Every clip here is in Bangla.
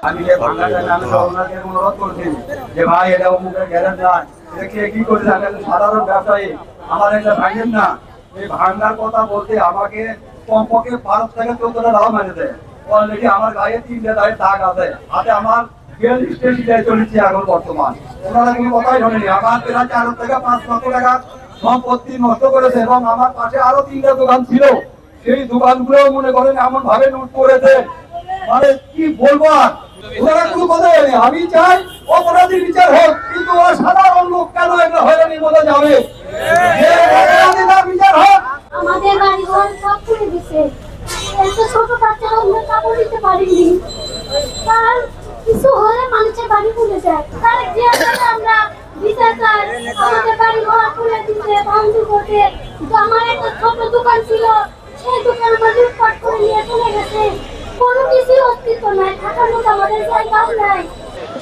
আমি যে ভাঙাটা আমি ওনাকে অনুরোধ করছি যে ভাই এটা অমুকের গ্যারেন্ট না, এটা কি করে থাকেন সাধারণ ব্যবসায়ী, আমার এটা ভাঙেন না। এই ভাঙার কথা বলতে আমাকে কমপক্ষে 5 থেকে 14টা দাও মেরে দেয়। অলরেডি আমার গায়ে 3টে দাগ আছে, হাতে আমার গেল স্টেশনে চলেছি এখন বর্তমান। ওনারা কোনো কথাই শোনেনি। আমার প্রায় 4 থেকে 5 লক্ষ টাকা সম্পত্তি নষ্ট করেছে এবং আমার পাশে আরো 3টা দোকান ছিল, সেই দোকানগুলো মনে করেন এমন ভাবে লুট করেছে, মানে কি বলবো আর। ওনারা কোনো কথা বলেনি। আমি চাই অপরাধীর বিচার হোক, কিন্তু ওরা সাধারণ লোক কেন এগুলো হয়রানির মধ্যে যাবে? অপরাধীর বিচার হোক। আমাদের বাড়ি ঘর সব পুড়ে দিছে, একটা ছোট বাচ্চারা আমরা কাপড় দিতে পারিনি, তার কিছু হলে মানুষের বাড়ি পুড়ে যায়। তার যে আমরা বিচার চাই, আমাদের বাড়ি ঘর পুড়ে দিচ্ছে, ভাঙচুর করছে। আমার একটা ছোট দোকান ছিল, সেই দোকান আমরা লুটপাট করে নিয়ে চলে গেছে। কোনো কিছু অস্তিত্ব নাই, থাকার মতো আমাদের জায়গাও নাই।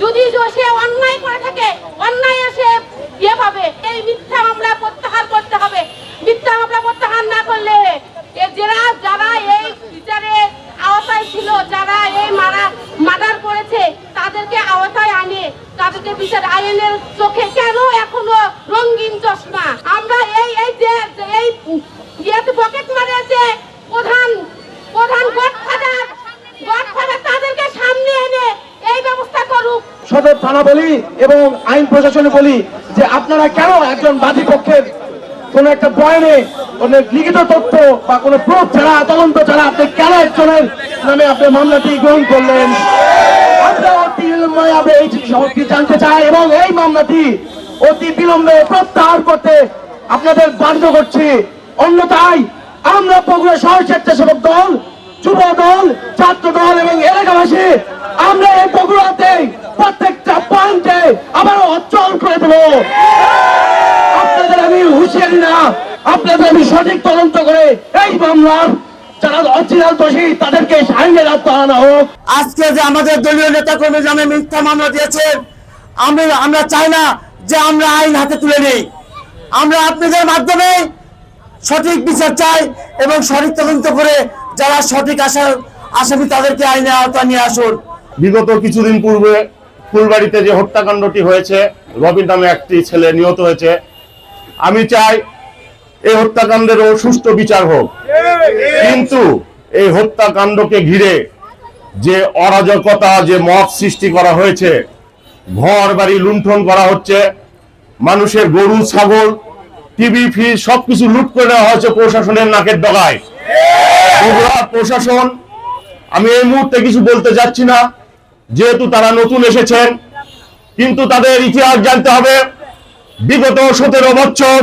যদি সে অন্যায় করে থাকে, অন্যায় এসে পাবে, এই মিথ্যা মামলা প্রত্যাহার করতে হবে। মিথ্যা মামলা প্রত্যাহার না করলে যারা এই বিচারে আওতায় ছিল, যারা এই মার্ডার করেছে, তাদেরকে আওতায় আনে, তাদেরকে বিচার আইনের চোখে কেন এখনো রঙিন চশমা? আমরা এই পকেট মারে যে প্রধান গডফাদার তাদেরকে সামনে এনে এই ব্যবস্থা করুক। সদর থানা বলি এবং আইন প্রশাসনে বলি যে আপনারা কেন একজন বাদী পক্ষের কোন একটা বয়ানে কোন লিখিত তথ্য বা কোন প্রুফ ছাড়া, তদন্ত ছাড়া আপনি কেন একজনের নামে আপনি মামলাটি গ্রহণ করলেন? আমরা অতি বিলম্বে এই সবটি জানতে চাই এবং এই মামলাটি অতি বিলম্বে প্রত্যাহার করতে আপনাদের বাধ্য করছি। অন্যথায় আমরা বগুড়া শহর স্বেচ্ছাসেবক দল, যুব দল, ছাত্র দল এবং এলাকাবাসী আমরা এই বগুড়াতে প্রত্যেকটা পয়েন্টে আবারও অচল করে দেব। আপনাদের আমি হুঁশিয়ারি না, আপনাদের আমি সঠিক তদন্ত করে এই মামলার যারা অরিজিনাল দোষী তাদেরকে আইনের আওতায় আনা হোক। আজকে যে আমাদের দলীয় নেতা কর্মী নামে মিথ্যা মামলা দিয়েছেন, আমরা চাই না যে আমরা আইন হাতে তুলে নিই। আমরা আপনাদের মাধ্যমে সঠিক বিচার চাই এবং সঠিক তদন্ত করে যারা সঠিক আসামি তাদেরকে আইনের আওতায় নিয়ে আসুন। বিগত কিছুদিন পূর্বে ফুলবাড়িতে যে হত্যাকাণ্ডটি হয়েছে, রবিন নামে একটি ছেলে নিহত হয়েছে, আমি চাই এই হত্যাকাণ্ডেরও সুষ্ঠু বিচার হোক। কিন্তু এই হত্যাকাণ্ডকে ঘিরে যে অরাজকতা, যে মত সৃষ্টি করা হয়েছে, ঘর বাড়ি লুণ্ঠন করা হচ্ছে, মানুষের গরু ছাগল টিভি ফ্রিজ সবকিছু লুট করে নেওয়া হয়েছে প্রশাসনের নাকের ডগায়। বগুড়া প্রশাসন, আমি এই মুহূর্তে কিছু বলতে যাচ্ছি না যেহেতু তারা নতুন এসেছেন, কিন্তু তাদের ইতিহাস জানতে হবে। বিগত 17 বছর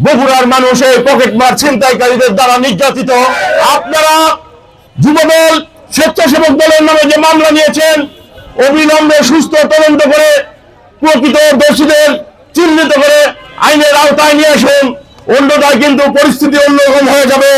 বগুড়ার মানুষ এই পকেটমার ছিনতাইকারীদের দ্বারা নির্যাতিত। আপনারা যুবদল, স্বেচ্ছাসেবক দলের নামে যে মামলা নিয়েছেন, অবিলম্বে সুস্থ তদন্ত করে প্রকৃত দোষীদের চিহ্নিত করে আইনের আওতায় নিয়ে আসুন, অন্যথায় কিন্তু পরিস্থিতি অন্যরকম হয়ে যাবে।